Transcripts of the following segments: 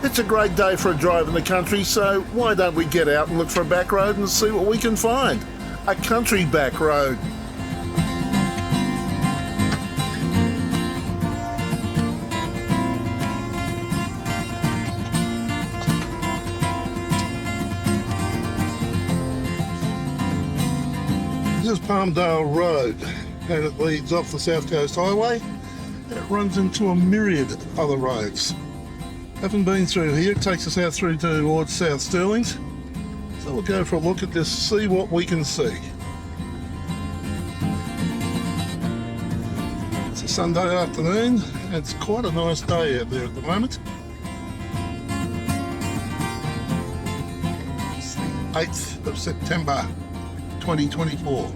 It's a great day for a drive in the country, so why don't we get out and look for a back road and see what we can find? A country back road. This is Palmdale Road, and it leads off the South Coast Highway. It runs into a myriad of other roads. Haven't been through here. It takes us out through towards South Stirlings. So we'll go for a look at this, see what we can see. It's a Sunday afternoon, and it's quite a nice day out there at the moment. It's the 8th of September 2024.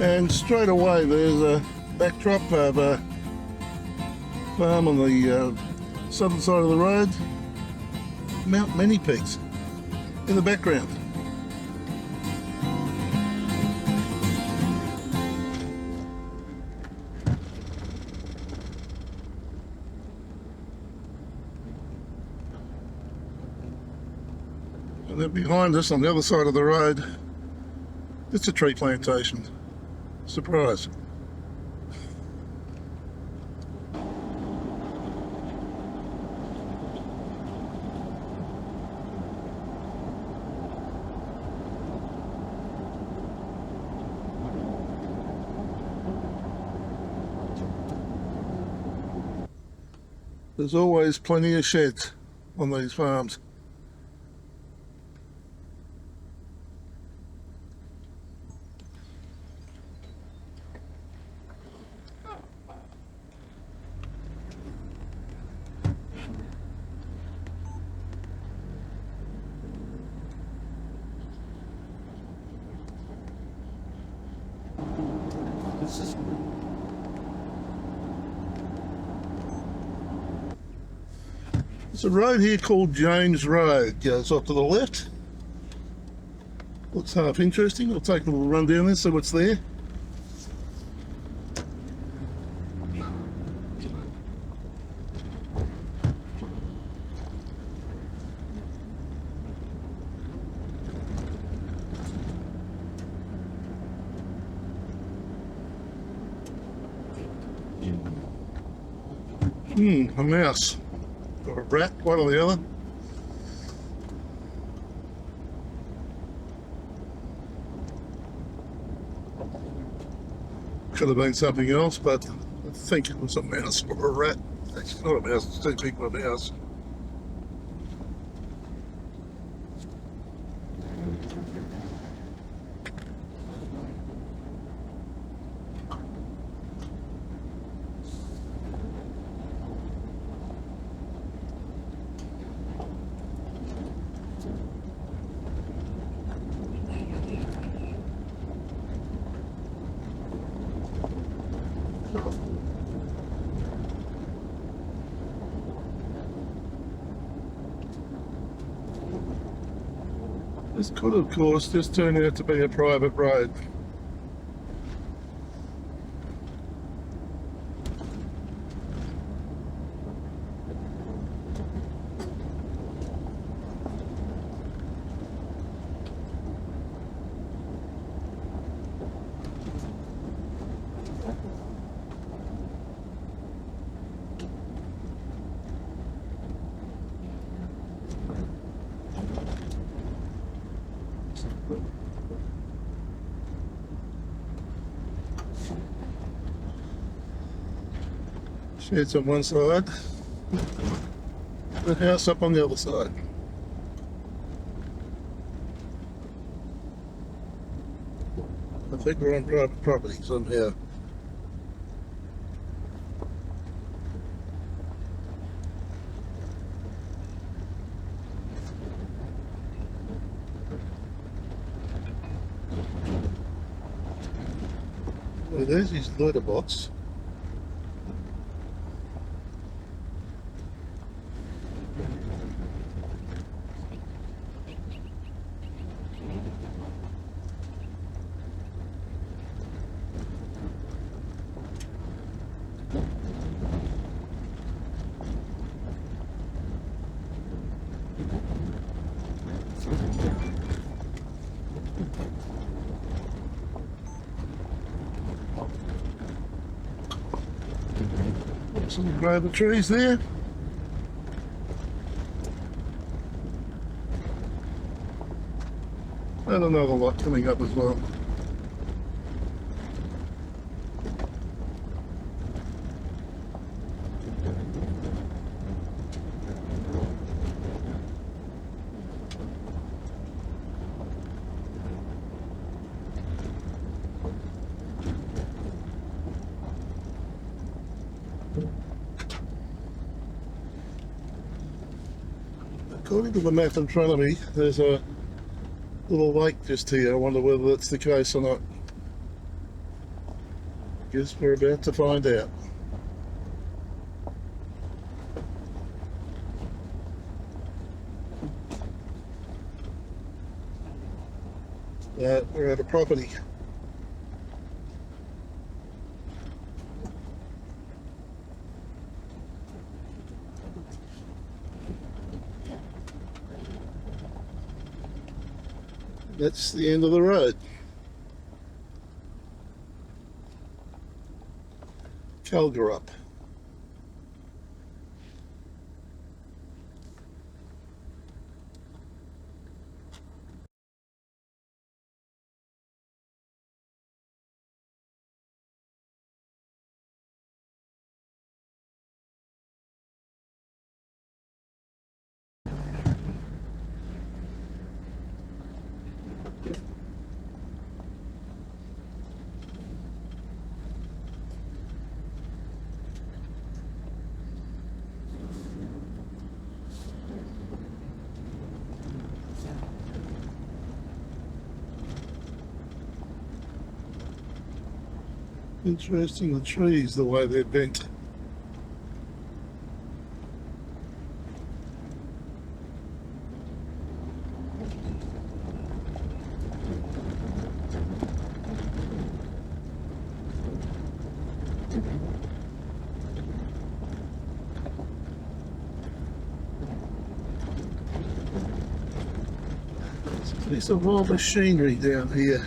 And straight away there's a backdrop of a farm on the southern side of the road. Mount Many Peaks in the background. And then behind us on the other side of the road, it's a tree plantation. Surprise. There's always plenty of sheds on these farms. There's a road here called James Road, goes off to the left. Looks half interesting. We'll take a little run down there, see what's there. A mouse. Or a rat, one or the other. Could have been something else, but I think it was a mouse or a rat. It's not a mouse, it's too big for a mouse. This could, of course, just turn out to be a private road. Sheds on one side, the house up on the other side. I think we're on private property somehow. Well, there's his litter box. Some grover trees there. And another lot coming up as well. According to the map in front of me, there's a little lake just here. I wonder whether that's the case or not. Guess we're about to find out. We're at a property. That's the end of the road. Kalgan. Interesting, the trees, the way they're bent. There's a lot of machinery down here.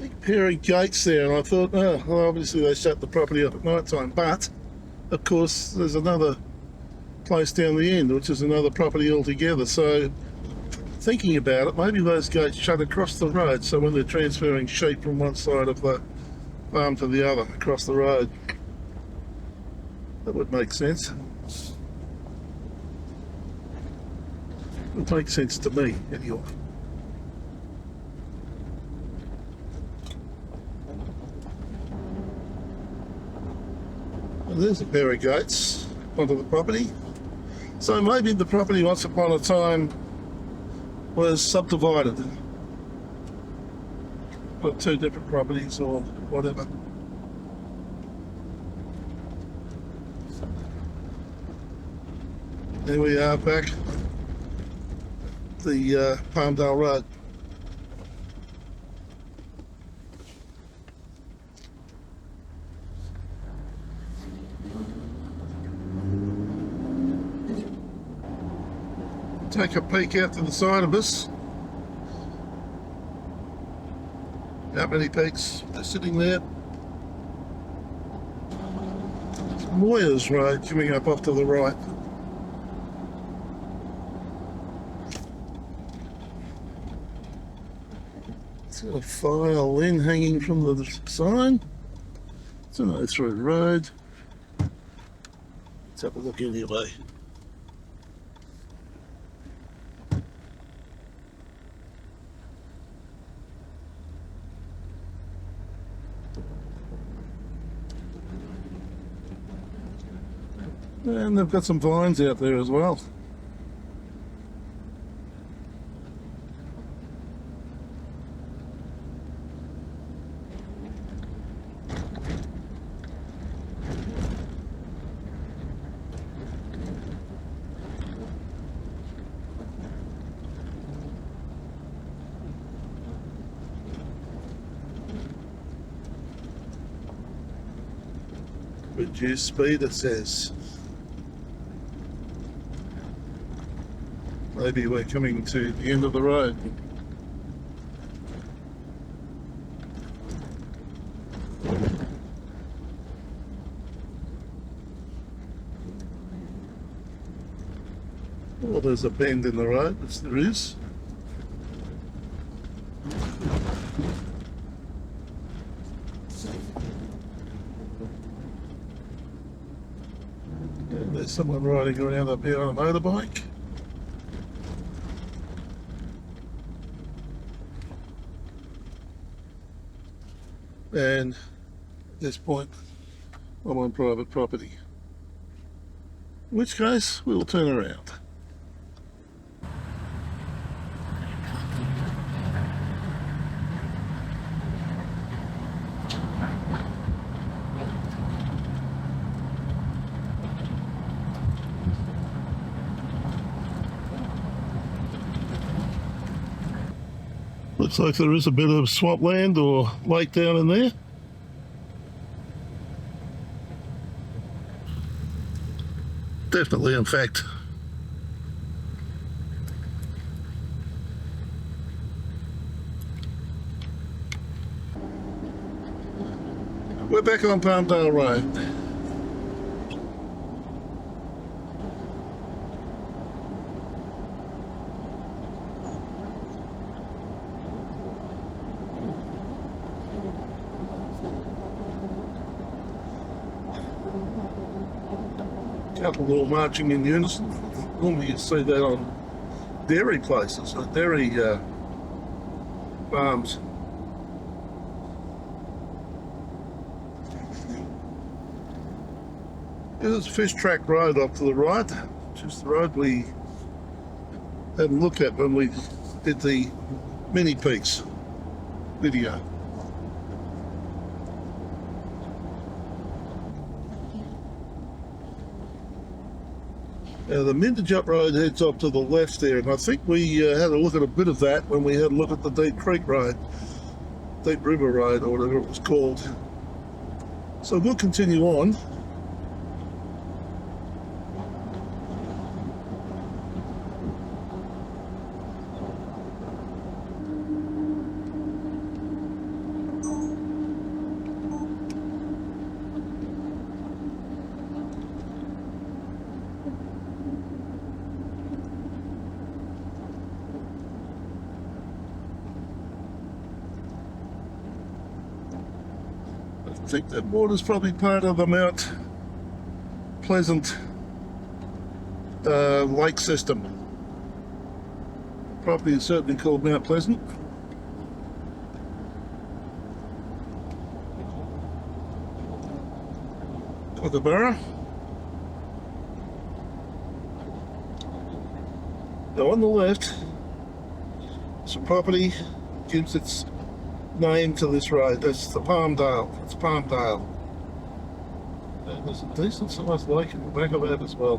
Big pair of gates there, and I thought, oh, well, obviously they shut the property up at night time, but of course there's another place down the end, which is another property altogether. So thinking about it, maybe those gates shut across the road, so when they're transferring sheep from one side of the farm to the other across the road, that would make sense. It would make sense to me, anyway. And there's a pair of gates onto the property. So maybe the property once upon a time was subdivided. Got two different properties or whatever. There we are back the Palmdale Road. Take a peek out to the side of us. How many peaks are sitting there? It's Moyers Road coming up off to the right. It's got a file in hanging from the sign. It's a no through road. Let's have a look anyway. And they've got some vines out there as well. Reduce speed, it says. Maybe we're coming to the end of the road. Well, there's a bend in the road, yes there is. And there's someone riding around up here on a motorbike. And at this point, I'm on private property. In which case, we'll turn around. Looks like there is a bit of swampland or lake down in there. Definitely, in fact. We're back on Palmdale Road. Couple all marching in unison. Normally you see that on dairy places, dairy farms. There's Fish Track Road off to the right, which is the road we had a look at when we did the mini peaks video. The Minderjup Road heads off to the left there, and I think we had a look at a bit of that when we had a look at the Deep Creek Road, Deep River Road, or whatever it was called. So we'll continue on. I think that water's probably part of the Mount Pleasant lake system. The property is certainly called Mount Pleasant. Kookaburra. Now on the left, some property gives its name to this road. That's the Palmdale. It's Palmdale. And there's a decent sized lake in the back of that as well.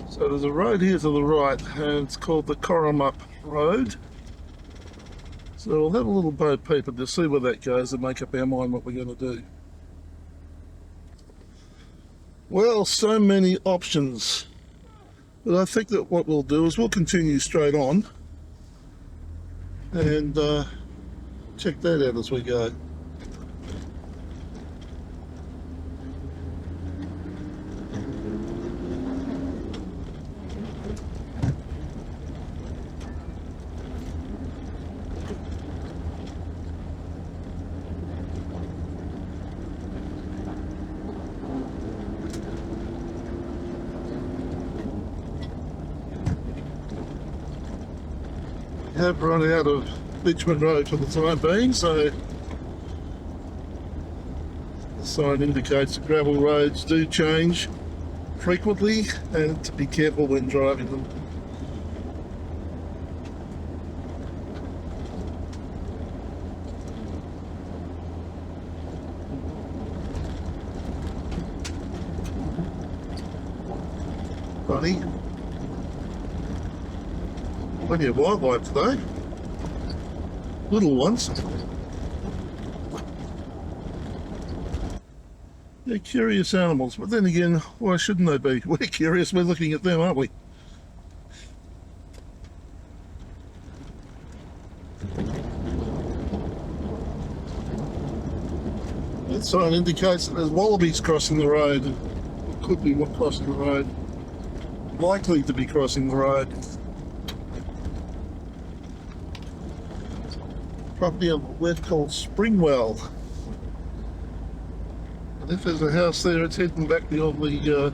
So there's a road here to the right, and it's called the Corrimup Road. So we'll have a little boat peep and just see where that goes and make up our mind what we're going to do. Well, so many options. But I think that what we'll do is we'll continue straight on and check that out as we go. have run out of Bitumen Road for the time being, so the sign indicates that gravel roads do change frequently and to be careful when driving them. Funny. Plenty of wildlife today. Little ones. They're curious animals, but then again, why shouldn't they be? We're curious, we're looking at them, aren't we? That sign indicates that there's wallabies crossing the road. It could be crossing the road. Likely to be crossing the road. Property on the left called Springwell. And if there's a house there, it's heading back beyond the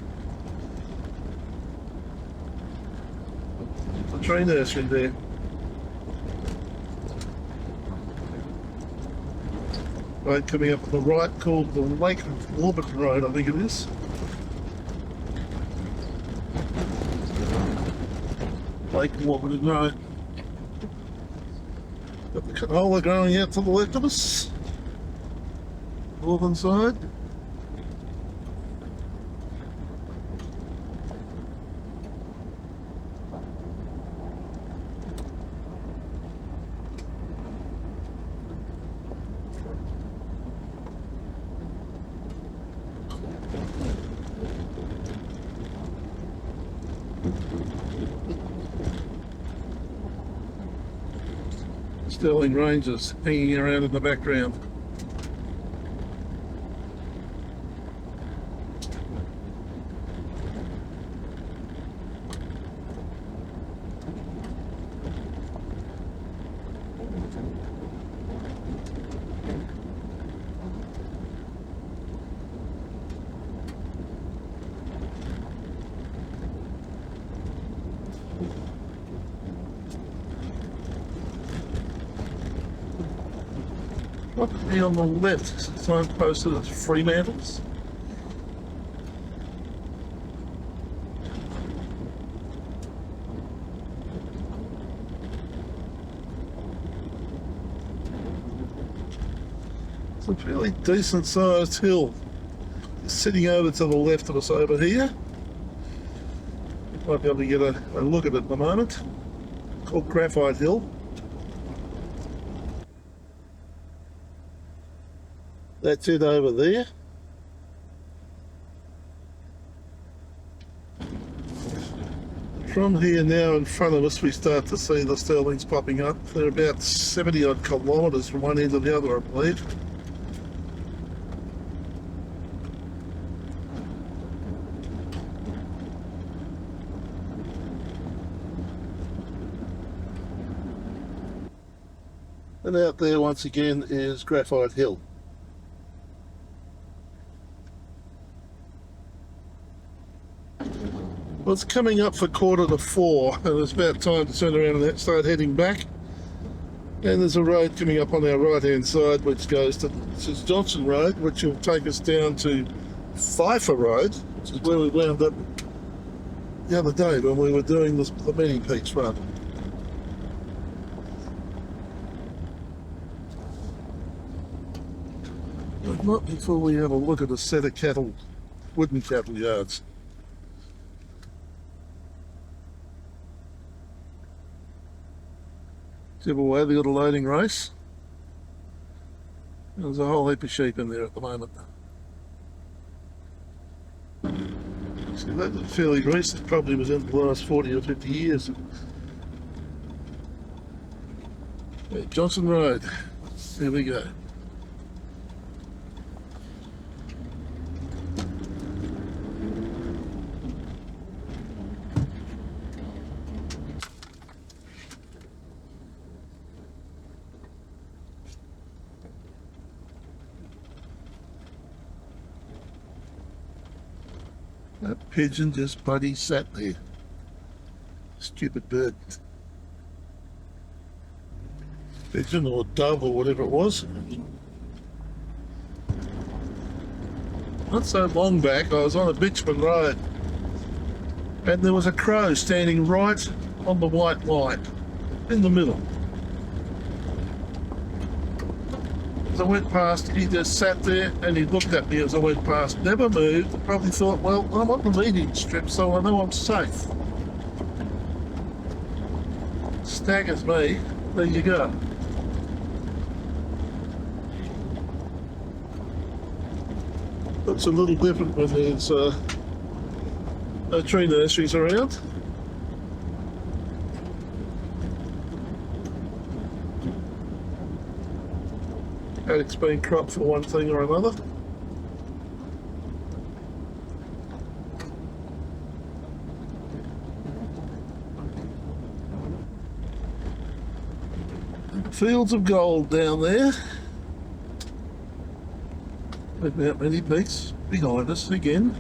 train nursery there. Road coming up on the right called the Lake Warburton Road, I think it is. Lake Warburton Road. Got the canola growing out to the left of us. Northern side. Sterling Rangers hanging around in the background. Property on the left, sign posted as Fremantles. It's a fairly decent sized hill. It's sitting over to the left of us over here. Might be able to get a look at it in a moment. It's called Graphite Hill. That's it over there. From here now in front of us we start to see the Sterlings popping up. They're about 70 odd kilometres from one end to the other, I believe. And out there once again is Graphite Hill. Well, it's coming up for 3:45 and it's about time to turn around and start heading back. And there's a road coming up on our right hand side which goes to Johnson Road, which will take us down to Pfeiffer Road, which is where we wound up the other day when we were doing the Meeting Peaks run. But not before we have a look at a set of cattle, wooden cattle yards. Tip away, they got a loading race. There's a whole heap of sheep in there at the moment. See, that's fairly recent, probably was in the last 40 or 50 years. Johnson Road, there we go. That pigeon just bloody sat there. Stupid bird. pigeon or dove or whatever it was. Not so long back, I was on a Bitchman Road and there was a crow standing right on the white line in the middle. As I went past, he just sat there and he looked at me as I went past, never moved. Probably thought, well, I'm on the median strip, so I know I'm safe. Staggers me. There you go. It's a little different when there's no tree nurseries around. Paddock's been cropped for one thing or another. Fields of gold down there. About many peaks behind us again.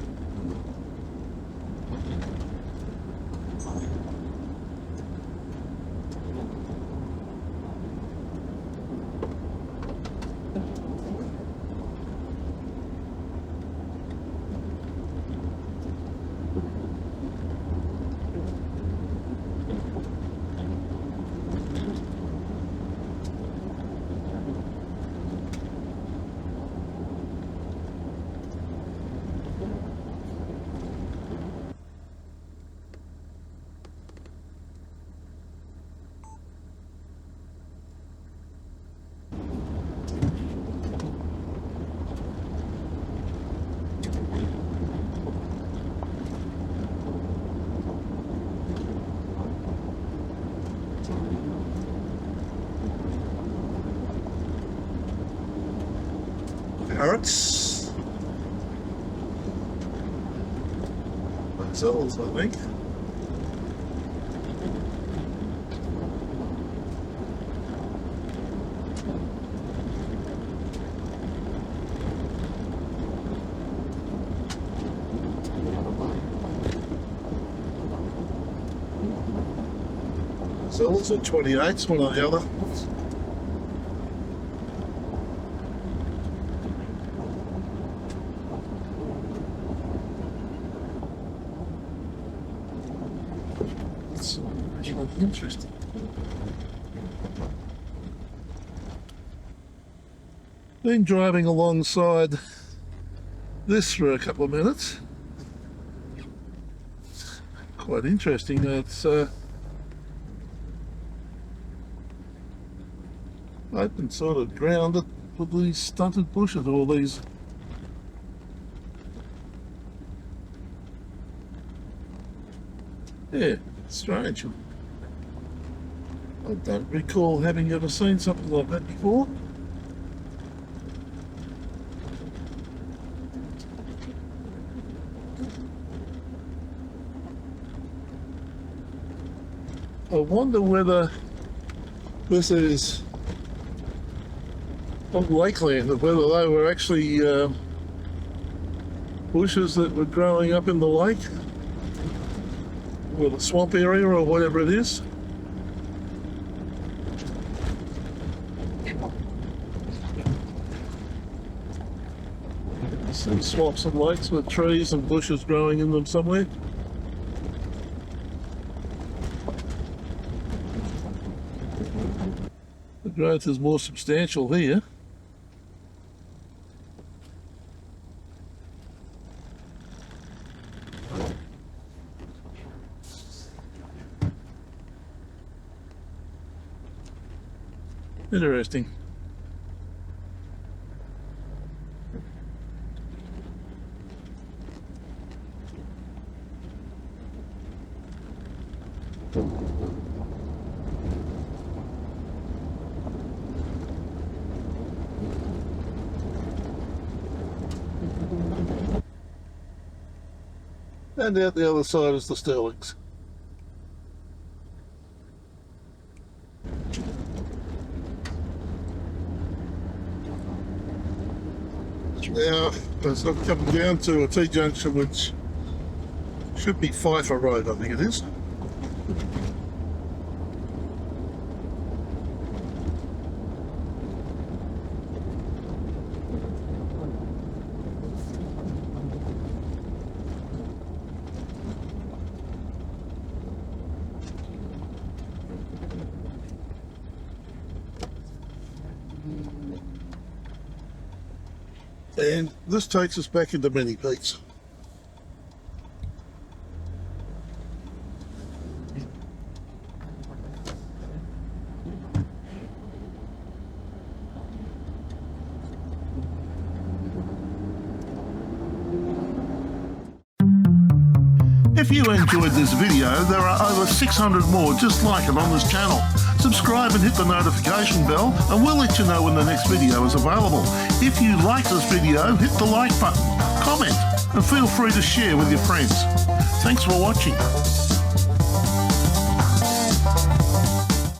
Parrots. Gazelles, I think. Gazelles at 28's, one or the other. Interesting. Been driving alongside this for a couple of minutes. Quite interesting. It's open sort of ground with these stunted bushes, all these. Yeah, strange. I don't recall having ever seen something like that before. I wonder whether this is on lakeland, or whether they were actually bushes that were growing up in the lake, or the swamp area, or whatever it is. Some swamps and lakes with trees and bushes growing in them somewhere. The growth is more substantial here. Interesting. And out the other side is the Sterlings. Now, as I'm coming down to a T-junction which should be Pfeiffer Road, I think it is. And this takes us back into Mini Pete's. If you enjoyed this video, there are over 600 more just like it on this channel. Subscribe and hit the notification bell and we'll let you know when the next video is available. If you like this video, hit the like button, comment and feel free to share with your friends. Thanks for watching.